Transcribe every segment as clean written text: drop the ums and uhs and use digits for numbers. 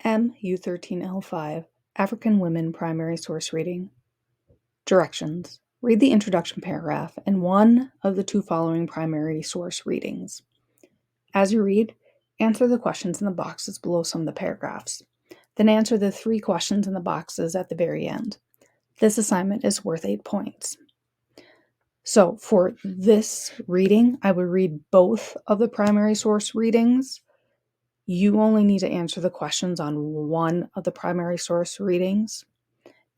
U13-L5 African Women Primary Source Reading. Directions. Read the introduction paragraph in one of the two following primary source readings. As you read, answer the questions in the boxes below some of the paragraphs. Then answer the 3 questions in the boxes at the very end. This assignment is worth 8 points. So for this reading, I would read both of the primary source readings. You only need to answer the questions on one of the primary source readings,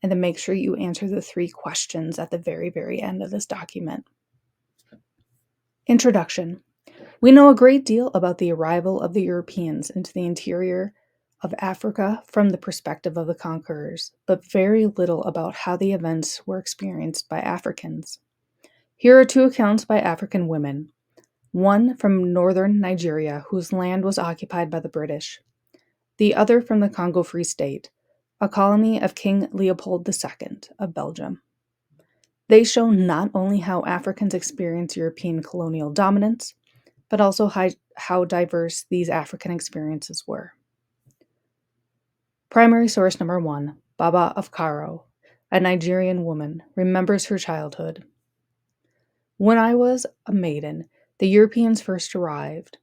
and then make sure you answer the 3 questions at the very, very end of this document. Introduction. We know a great deal about the arrival of the Europeans into the interior of Africa from the perspective of the conquerors, but very little about how the events were experienced by Africans. Here are 2 accounts by African women. One from northern Nigeria, whose land was occupied by the British. The other from the Congo Free State, a colony of King Leopold II of Belgium. They show not only how Africans experienced European colonial dominance, but also how diverse these African experiences were. Primary source number 1, Baba of Karo, a Nigerian woman, remembers her childhood. When I was a maiden, the Europeans first arrived.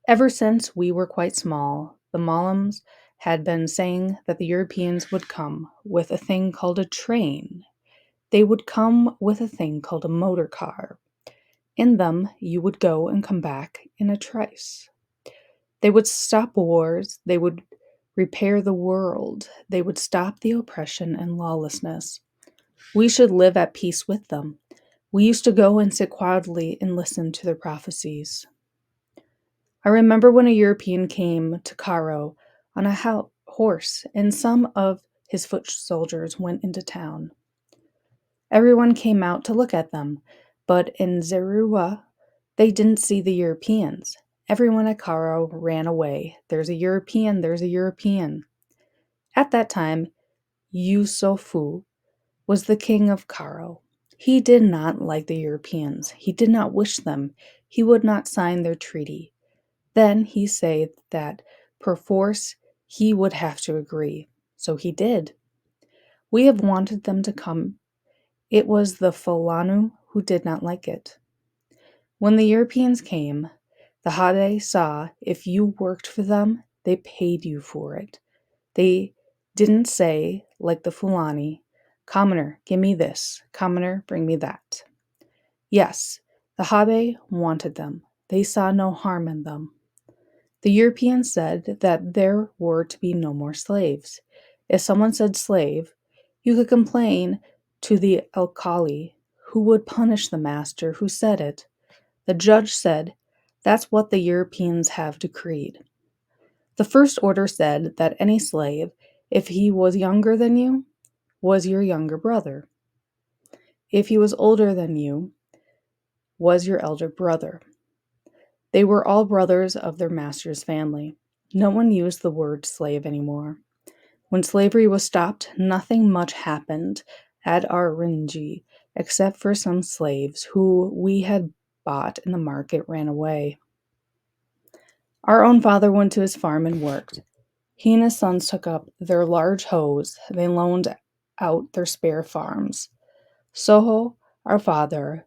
Ever since we were quite small, the Malams had been saying that the Europeans would come with a thing called a train. They would come with a thing called a motor car. In them, you would go and come back in a trice. They would stop wars. They would repair the world. They would stop the oppression and lawlessness. We should live at peace with them. We used to go and sit quietly and listen to their prophecies. I remember when a European came to Cairo on a horse, and some of his foot soldiers went into town. Everyone came out to look at them, but in Zerua, they didn't see the Europeans. Everyone at Cairo ran away. There's a European, there's a European. At that time, Yusufu was the king of Cairo. He did not like the Europeans. He did not wish them. He would not sign their treaty. Then he said that perforce he would have to agree. So he did. We have wanted them to come. It was the Fulani who did not like it. When the Europeans came, the Hade saw if you worked for them, they paid you for it. They didn't say, like the Fulani, "Commoner, give me this. Commoner, bring me that." Yes, the Hade wanted them. They saw no harm in them. The Europeans said that there were to be no more slaves. If someone said slave, you could complain to the alkali, who would punish the master who said it. The judge said, "That's what the Europeans have decreed." The first order said that any slave, if he was younger than you, was your younger brother. If he was older than you, was your elder brother. They were all brothers of their master's family. No one used the word slave anymore. When slavery was stopped, nothing much happened at Arinji, except for some slaves who we had bought in the market ran away. Our own father went to his farm and worked. He and his sons took up their large hoes. They loaned out their spare farms. Soho, our father,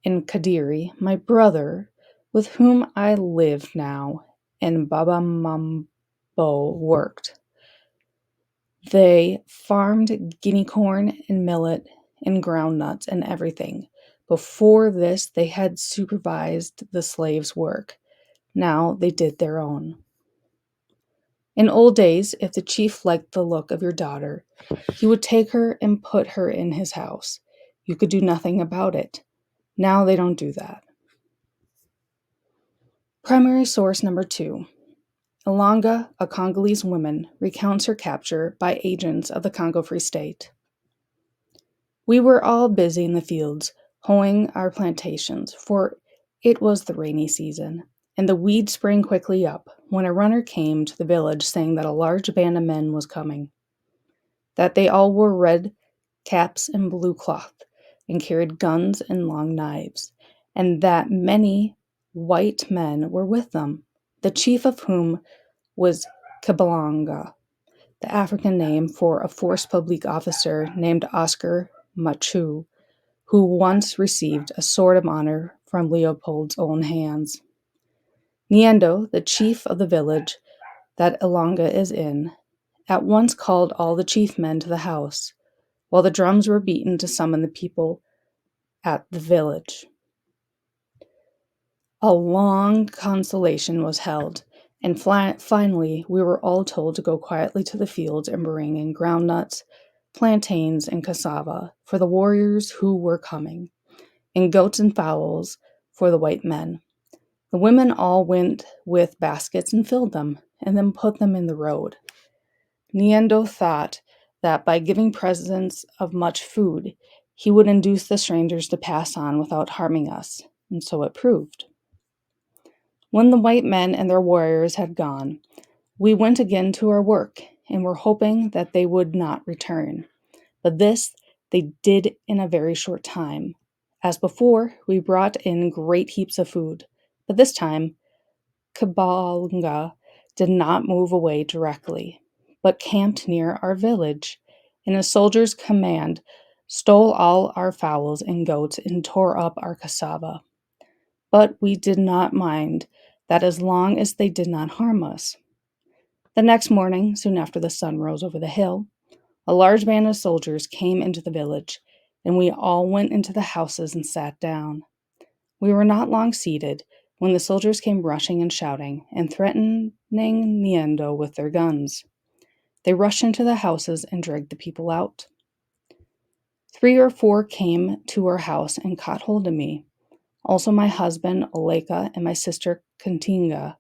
and Kadiri, my brother, with whom I live now, and Baba Mambo worked. They farmed guinea corn and millet and ground nuts and everything. Before this, they had supervised the slaves' work. Now they did their own. In old days, if the chief liked the look of your daughter, he would take her and put her in his house. You could do nothing about it. Now they don't do that. Primary source number 2. Ilanga, a Congolese woman, recounts her capture by agents of the Congo Free State. We were all busy in the fields, hoeing our plantations, for it was the rainy season, and the weeds sprang quickly up, when a runner came to the village saying that a large band of men was coming, that they all wore red caps and blue cloth, and carried guns and long knives, and that many white men were with them, the chief of whom was Kibalanga. the African name for a force publique officer named Oscar Machu, who once received a sword of honor from Leopold's own hands. Niendo, the chief of the village that Ilonga is in, at once called all the chief men to the house, while the drums were beaten to summon the people at the village. A long consultation was held, and finally we were all told to go quietly to the fields and bring in groundnuts, plantains, and cassava for the warriors who were coming, and goats and fowls for the white men. The women all went with baskets and filled them, and then put them in the road. Niendo thought that by giving presents of much food, he would induce the strangers to pass on without harming us, and so it proved. When the white men and their warriors had gone, we went again to our work, and were hoping that they would not return. But this they did in a very short time. As before, we brought in great heaps of food, but this time Kabalunga did not move away directly, but camped near our village, and a soldier's command stole all our fowls and goats and tore up our cassava. But we did not mind that as long as they did not harm us. The next morning, soon after the sun rose over the hill, a large band of soldiers came into the village, and we all went into the houses and sat down. We were not long seated when the soldiers came rushing and shouting and threatening Niendo with their guns. They rushed into the houses and dragged the people out. 3 or 4 came to our house and caught hold of me, also my husband Oleka and my sister Kantinga.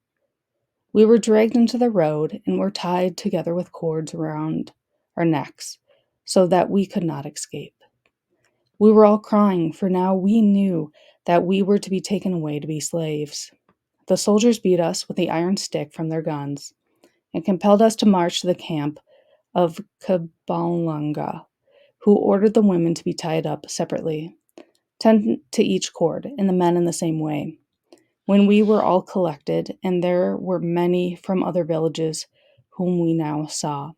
We were dragged into the road and were tied together with cords around our necks so that we could not escape. We were all crying, for now we knew that we were to be taken away to be slaves. The soldiers beat us with the iron stick from their guns and compelled us to march to the camp of Kabalanga, who ordered the women to be tied up separately, 10 to each cord, and the men in the same way. When we were all collected, and there were many from other villages whom we now saw,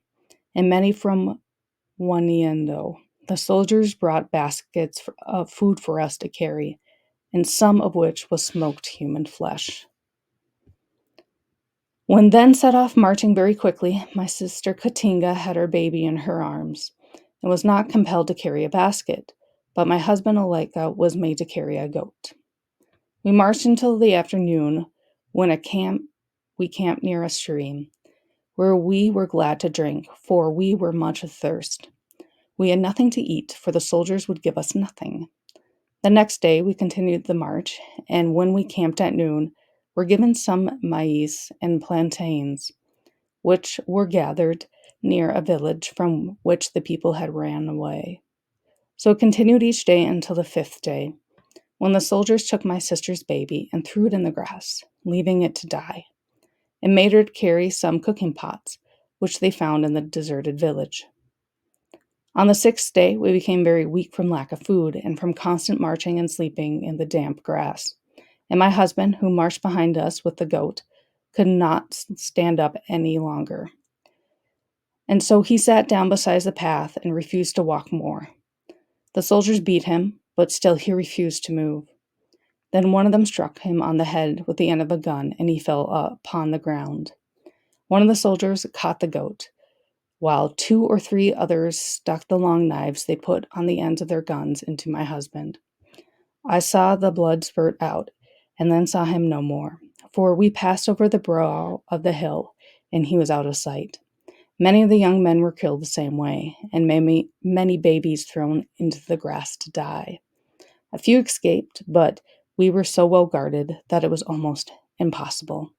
and many from Waniendo, the soldiers brought baskets of food for us to carry, and some of which was smoked human flesh. When then set off marching very quickly, my sister Katinga had her baby in her arms, and was not compelled to carry a basket, but my husband Oleka was made to carry a goat. We marched until the afternoon, when we camped near a stream, where we were glad to drink, for we were much athirst. We had nothing to eat, for the soldiers would give us nothing. The next day we continued the march, and when we camped at noon, were given some maize and plantains, which were gathered near a village from which the people had ran away. So it continued each day until the 5th day, when the soldiers took my sister's baby and threw it in the grass, leaving it to die, and made her carry some cooking pots, which they found in the deserted village. On the 6th day, we became very weak from lack of food and from constant marching and sleeping in the damp grass, and my husband, who marched behind us with the goat, could not stand up any longer. And so he sat down beside the path and refused to walk more. The soldiers beat him, but still he refused to move. Then one of them struck him on the head with the end of a gun, and he fell upon the ground. One of the soldiers caught the goat, while 2 or 3 others stuck the long knives they put on the ends of their guns into my husband. I saw the blood spurt out, and then saw him no more, for we passed over the brow of the hill, and he was out of sight. Many of the young men were killed the same way, and many babies thrown into the grass to die. A few escaped, but we were so well guarded that it was almost impossible.